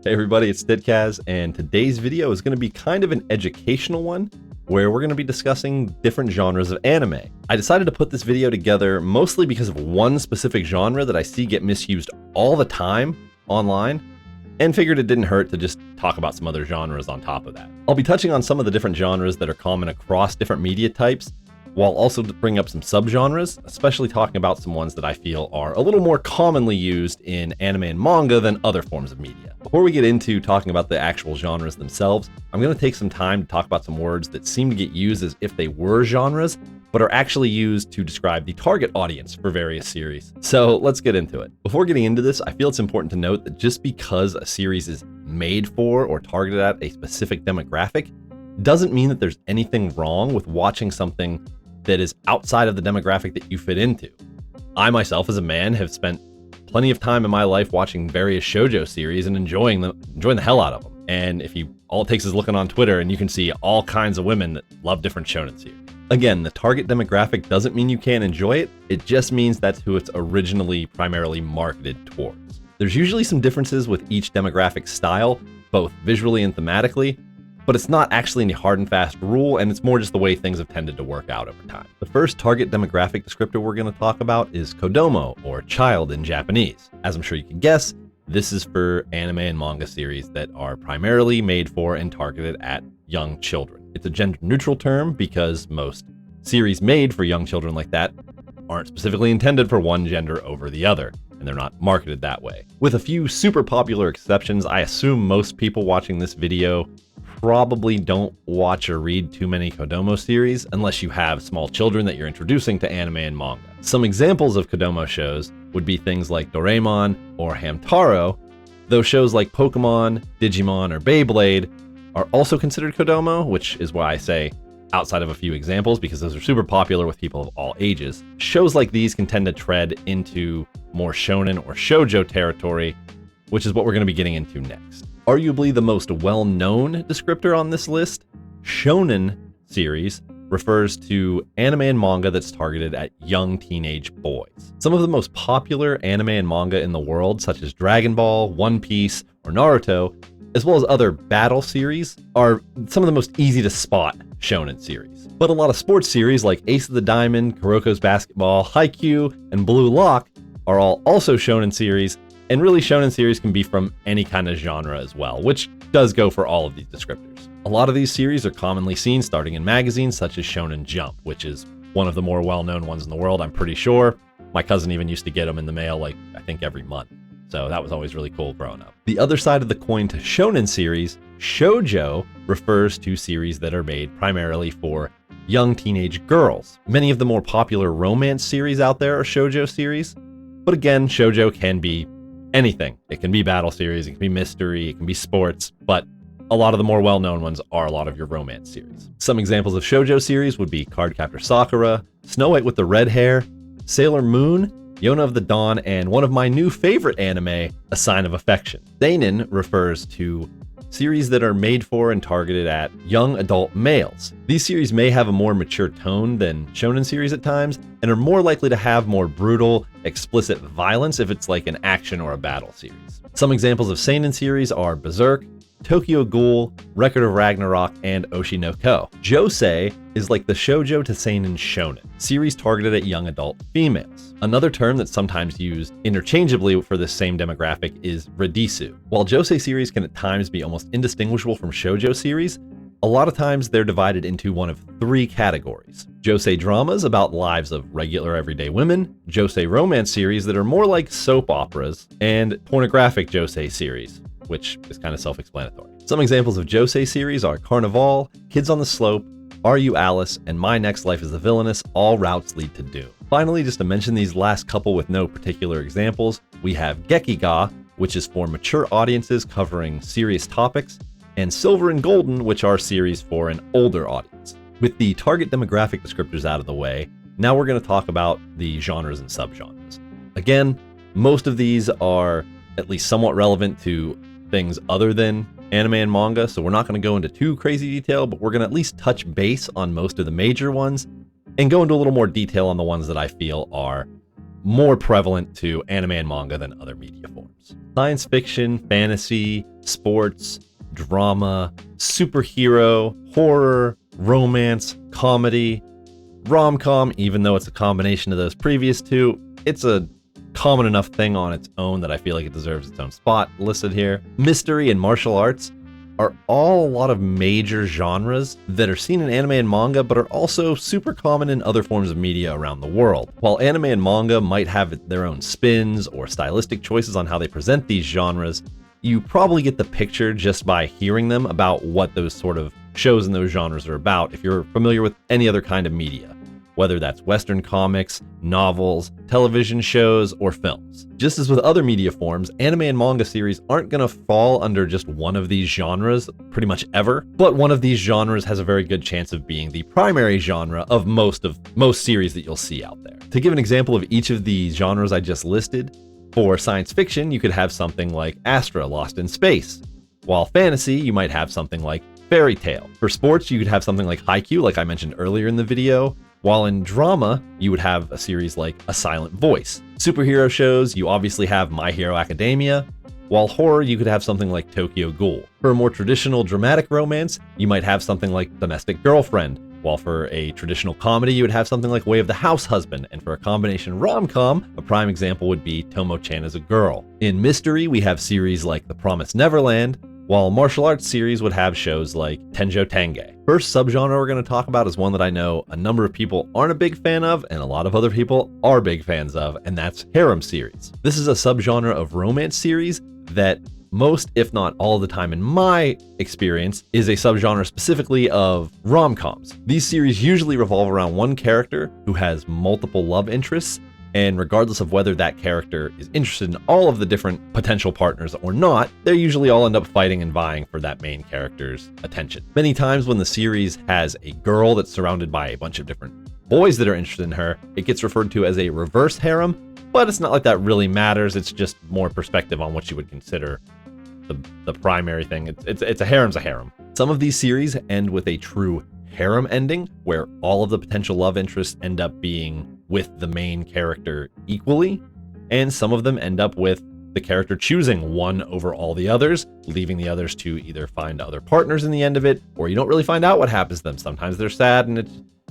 Hey everybody, it's Ditkaz, and today's video is going to be kind of an educational one, where we're going to be discussing different genres of anime. I decided to put this video together mostly because of one specific genre that I see get misused all the time online, and figured it didn't hurt to just talk about some other genres on top of that. I'll be touching on some of the different genres that are common across different media types, while also bringing up some subgenres, especially talking about some ones that I feel are a little more commonly used in anime and manga than other forms of media. Before we get into talking about the actual genres themselves, I'm going to take some time to talk about some words that seem to get used as if they were genres, but are actually used to describe the target audience for various series. So let's get into it. Before getting into this, I feel it's important to note that just because a series is made for or targeted at a specific demographic, doesn't mean that there's anything wrong with watching something that is outside of the demographic that you fit into. I myself, as a man, have spent plenty of time in my life watching various Shojo series and enjoying the hell out of them. And all it takes is looking on Twitter and you can see all kinds of women that love different Shonen series. Again, the target demographic doesn't mean you can't enjoy it. It just means that's who it's originally primarily marketed towards. There's usually some differences with each demographic style, both visually and thematically, but it's not actually any hard and fast rule, and it's more just the way things have tended to work out over time. The first target demographic descriptor we're going to talk about is kodomo, or child in Japanese. As I'm sure you can guess, this is for anime and manga series that are primarily made for and targeted at young children. It's a gender-neutral term because most series made for young children like that aren't specifically intended for one gender over the other, and they're not marketed that way. With a few super popular exceptions, I assume most people watching this video probably don't watch or read too many kodomo series unless you have small children that you're introducing to anime and manga. Some examples of kodomo shows would be things like Doraemon or Hamtaro, though shows like Pokemon, Digimon, or Beyblade are also considered kodomo, which is why I say outside of a few examples, because those are super popular with people of all ages. Shows like these can tend to tread into more shonen or shoujo territory, which is what we're going to be getting into next. Arguably the most well-known descriptor on this list, Shonen series, refers to anime and manga that's targeted at young teenage boys. Some of the most popular anime and manga in the world, such as Dragon Ball, One Piece, or Naruto, as well as other battle series, are some of the most easy to spot shonen series. But a lot of sports series like Ace of the Diamond, Kuroko's Basketball, Haikyuu, and Blue Lock are all also shonen series. And really, shonen series can be from any kind of genre as well, which does go for all of these descriptors. A lot of these series are commonly seen starting in magazines such as Shonen Jump, which is one of the more well-known ones in the world, I'm pretty sure. My cousin even used to get them in the mail, I think every month. So that was always really cool growing up. The other side of the coin to shonen series, Shojo, refers to series that are made primarily for young teenage girls. Many of the more popular romance series out there are Shojo series, but again, Shojo can be anything. It can be battle series, it can be mystery, it can be sports, but a lot of the more well-known ones are a lot of your romance series. Some examples of Shojo series would be Cardcaptor Sakura, Snow White with the Red Hair, Sailor Moon, Yona of the Dawn, and one of my new favorite anime, A Sign of Affection. Seinen refers to series that are made for and targeted at young adult males. These series may have a more mature tone than shonen series at times, and are more likely to have more brutal, explicit violence if it's like an action or a battle series. Some examples of seinen series are Berserk, Tokyo Ghoul, Record of Ragnarok, and Oshi no Ko. Josei is like the shoujo to seinen shonen, series targeted at young adult females. Another term that's sometimes used interchangeably for this same demographic is redisu. While josei series can at times be almost indistinguishable from shoujo series, a lot of times they're divided into one of three categories. Josei dramas about lives of regular everyday women, josei romance series that are more like soap operas, and pornographic josei series, which is kind of self-explanatory. Some examples of josei series are Carnival, Kids on the Slope, Are You Alice, and My Next Life is the Villainess, All Routes Lead to Doom. Finally, just to mention these last couple with no particular examples, we have Gekiga, which is for mature audiences covering serious topics, and Silver and Golden, which are series for an older audience. With the target demographic descriptors out of the way, now we're going to talk about the genres and subgenres. Again, most of these are at least somewhat relevant to things other than anime and manga, so we're not going to go into too crazy detail, but we're going to at least touch base on most of the major ones and go into a little more detail on the ones that I feel are more prevalent to anime and manga than other media forms. Science fiction, fantasy, sports, drama, superhero, horror, romance, comedy, rom-com, even though it's a combination of those previous two, it's a common enough thing on its own that I feel like it deserves its own spot listed here. Mystery and martial arts are all a lot of major genres that are seen in anime and manga, but are also super common in other forms of media around the world. While anime and manga might have their own spins or stylistic choices on how they present these genres, you probably get the picture just by hearing them about what those sort of shows in those genres are about if you're familiar with any other kind of media, whether that's Western comics, novels, television shows, or films. Just as with other media forms, anime and manga series aren't going to fall under just one of these genres pretty much ever, but one of these genres has a very good chance of being the primary genre of most series that you'll see out there. To give an example of each of these genres I just listed, for science fiction, you could have something like Astra, Lost in Space, while fantasy, you might have something like Fairy Tail. For sports, you could have something like Haikyuu, like I mentioned earlier in the video, while in drama, you would have a series like A Silent Voice. Superhero shows, you obviously have My Hero Academia, while horror, you could have something like Tokyo Ghoul. For a more traditional dramatic romance, you might have something like Domestic Girlfriend, while for a traditional comedy, you would have something like Way of the House Husband, and for a combination rom-com, a prime example would be Tomo-chan as a Girl. In mystery, we have series like The Promised Neverland, while martial arts series would have shows like Tenjo Tenge. First subgenre we're going to talk about is one that I know a number of people aren't a big fan of, and a lot of other people are big fans of, and that's Herum Series. This is a subgenre of romance series that most, if not all the time in my experience, is a subgenre specifically of rom-coms. These series usually revolve around one character who has multiple love interests, and regardless of whether that character is interested in all of the different potential partners or not, they usually all end up fighting and vying for that main character's attention. Many times when the series has a girl that's surrounded by a bunch of different boys that are interested in her, it gets referred to as a reverse harem, but it's not like that really matters. It's just more perspective on what you would consider the primary thing. It's a harem's a harem. Some of these series end with a true harem ending, where all of the potential love interests end up being with the main character equally, and some of them end up with the character choosing one over all the others, leaving the others to either find other partners in the end of it, or you don't really find out what happens to them. Sometimes they're sad and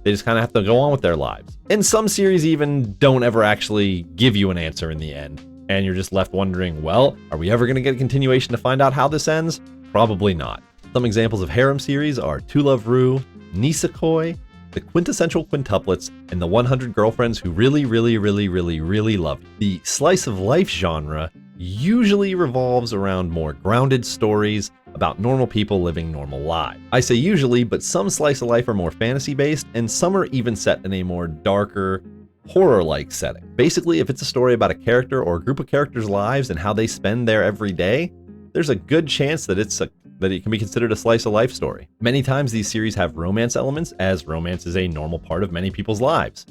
they just kind of have to go on with their lives. And some series even don't ever actually give you an answer in the end, and you're just left wondering, well, are we ever going to get a continuation to find out how this ends? Probably not. Some examples of harem series are To Love Ru, Nisekoi, The Quintessential Quintuplets, and The 100 Girlfriends Who Really, Really, Really, Really, Really Love You. The slice of life genre usually revolves around more grounded stories about normal people living normal lives. I say usually, but some slice of life are more fantasy-based, and some are even set in a more darker, horror-like setting. Basically, if it's a story about a character or a group of characters' lives and how they spend their every day, there's a good chance that it can be considered a slice of life story. Many times these series have romance elements, as romance is a normal part of many people's lives,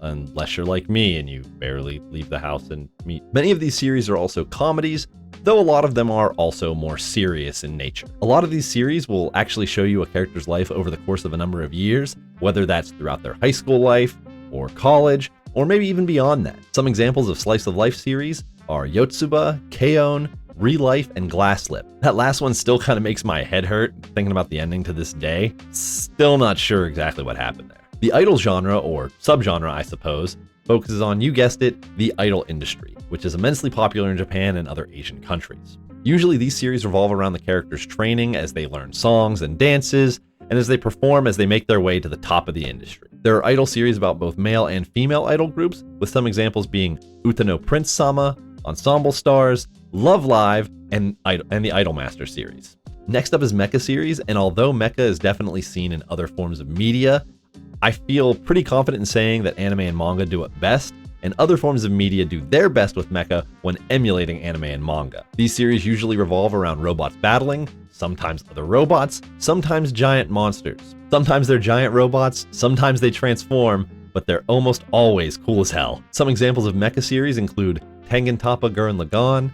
unless you're like me and you barely leave the house and meet. Many of these series are also comedies, though a lot of them are also more serious in nature. A lot of these series will actually show you a character's life over the course of a number of years, whether that's throughout their high school life, or college, or maybe even beyond that. Some examples of slice of life series are Yotsuba, K-On!, Re-Life, and Glasslip. That last one still kind of makes my head hurt thinking about the ending to this day. Still not sure exactly what happened there. The idol genre, or subgenre I suppose, focuses on, you guessed it, the idol industry, which is immensely popular in Japan and other Asian countries. Usually these series revolve around the characters' training as they learn songs and dances, and as they perform as they make their way to the top of the industry. There are idol series about both male and female idol groups, with some examples being Utano Prince Sama, Ensemble Stars, Love Live, and the Idolmaster series. Next up is mecha series, and although mecha is definitely seen in other forms of media, I feel pretty confident in saying that anime and manga do it best, and other forms of media do their best with mecha when emulating anime and manga. These series usually revolve around robots battling, sometimes other robots, sometimes giant monsters. Sometimes they're giant robots, sometimes they transform, but they're almost always cool as hell. Some examples of mecha series include Tengen Toppa Gurren Lagann,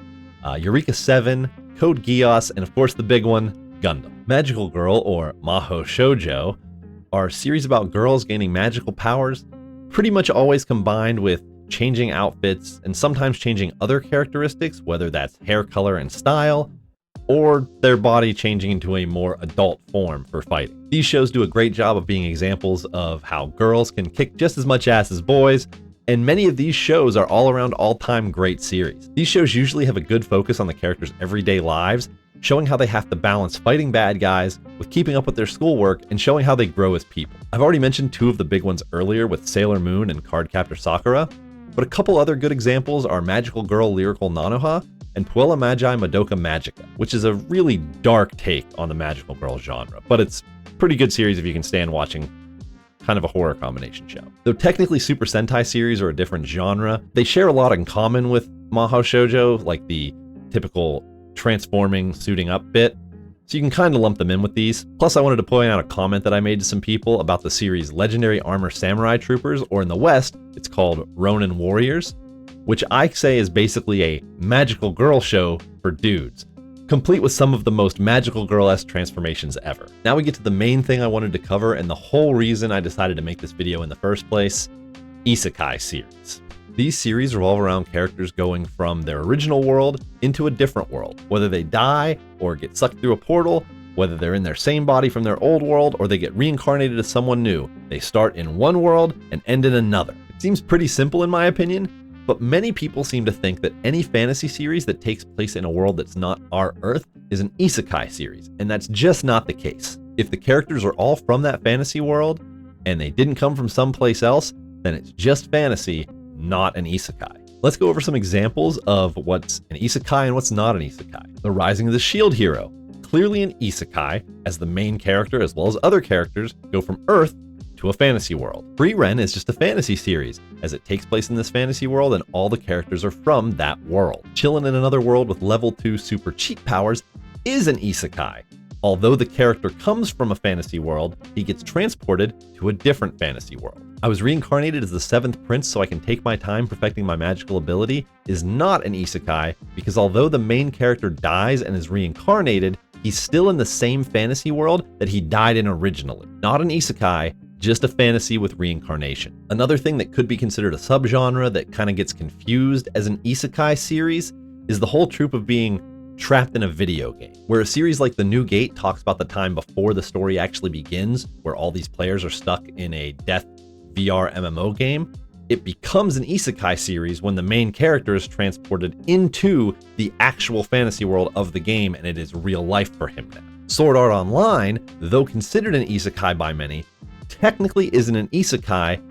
Eureka 7, Code Geass, and of course the big one, Gundam. Magical Girl, or Mahou Shoujo, are series about girls gaining magical powers, pretty much always combined with changing outfits, and sometimes changing other characteristics, whether that's hair color and style, or their body changing into a more adult form for fighting. These shows do a great job of being examples of how girls can kick just as much ass as boys, and many of these shows are all around all-time great series. These shows usually have a good focus on the characters' everyday lives, showing how they have to balance fighting bad guys with keeping up with their schoolwork and showing how they grow as people. I've already mentioned two of the big ones earlier with Sailor Moon and Cardcaptor Sakura, but a couple other good examples are Magical Girl Lyrical Nanoha and Puella Magi Madoka Magica, which is a really dark take on the magical girl genre, but it's a pretty good series if you can stand watching kind of a horror combination show. Though technically Super Sentai series are a different genre, they share a lot in common with Mahou Shoujo, like the typical transforming, suiting up bit, so you can kind of lump them in with these. Plus, I wanted to point out a comment that I made to some people about the series Legendary Armor Samurai Troopers, or in the West, it's called Ronin Warriors, which I say is basically a magical girl show for dudes, complete with some of the most magical girl-esque transformations ever. Now we get to the main thing I wanted to cover, and the whole reason I decided to make this video in the first place: Isekai series. These series revolve around characters going from their original world into a different world. Whether they die or get sucked through a portal, whether they're in their same body from their old world or they get reincarnated as someone new, they start in one world and end in another. It seems pretty simple in my opinion, but many people seem to think that any fantasy series that takes place in a world that's not our Earth is an Isekai series, and that's just not the case. If the characters are all from that fantasy world and they didn't come from someplace else, then it's just fantasy, not an Isekai. Let's go over some examples of what's an Isekai and what's not an Isekai. The Rising of the Shield Hero, clearly an Isekai, as the main character as well as other characters go from Earth to a fantasy world. Free Ren is just a fantasy series, as it takes place in this fantasy world and all the characters are from that world. Chillin' in another world with level 2 super cheat powers is an Isekai. Although the character comes from a fantasy world, he gets transported to a different fantasy world. I was reincarnated as the 7th prince so I can take my time perfecting my magical ability is not an Isekai, because although the main character dies and is reincarnated, he's still in the same fantasy world that he died in originally. Not an Isekai, just a fantasy with reincarnation. Another thing that could be considered a subgenre that kind of gets confused as an Isekai series is the whole trope of being trapped in a video game, where a series like The New Gate talks about the time before the story actually begins, where all these players are stuck in a death VR MMO game. It becomes an Isekai series when the main character is transported into the actual fantasy world of the game and it is real life for him now. Sword Art Online, though considered an Isekai by many, technically isn't an Isekai,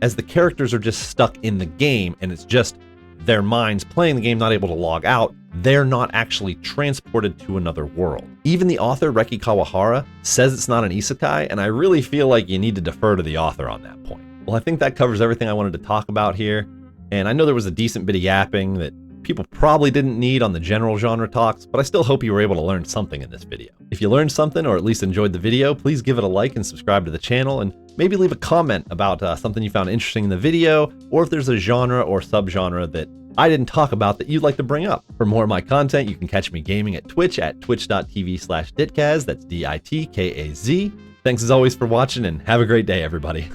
as the characters are just stuck in the game and it's just their minds playing the game, not able to log out. They're not actually transported to another world. Even the author, Reki Kawahara, says it's not an Isekai, and I really feel like you need to defer to the author on that point. Well, I think that covers everything I wanted to talk about here, and I know there was a decent bit of yapping that people probably didn't need on the general genre talks, but I still hope you were able to learn something in this video. If you learned something, or at least enjoyed the video, please give it a like and subscribe to the channel, and maybe leave a comment about something you found interesting in the video, or if there's a genre or subgenre that I didn't talk about that you'd like to bring up. For more of my content, you can catch me gaming at Twitch at twitch.tv/Ditkaz, that's Ditkaz. Thanks as always for watching, and have a great day, everybody.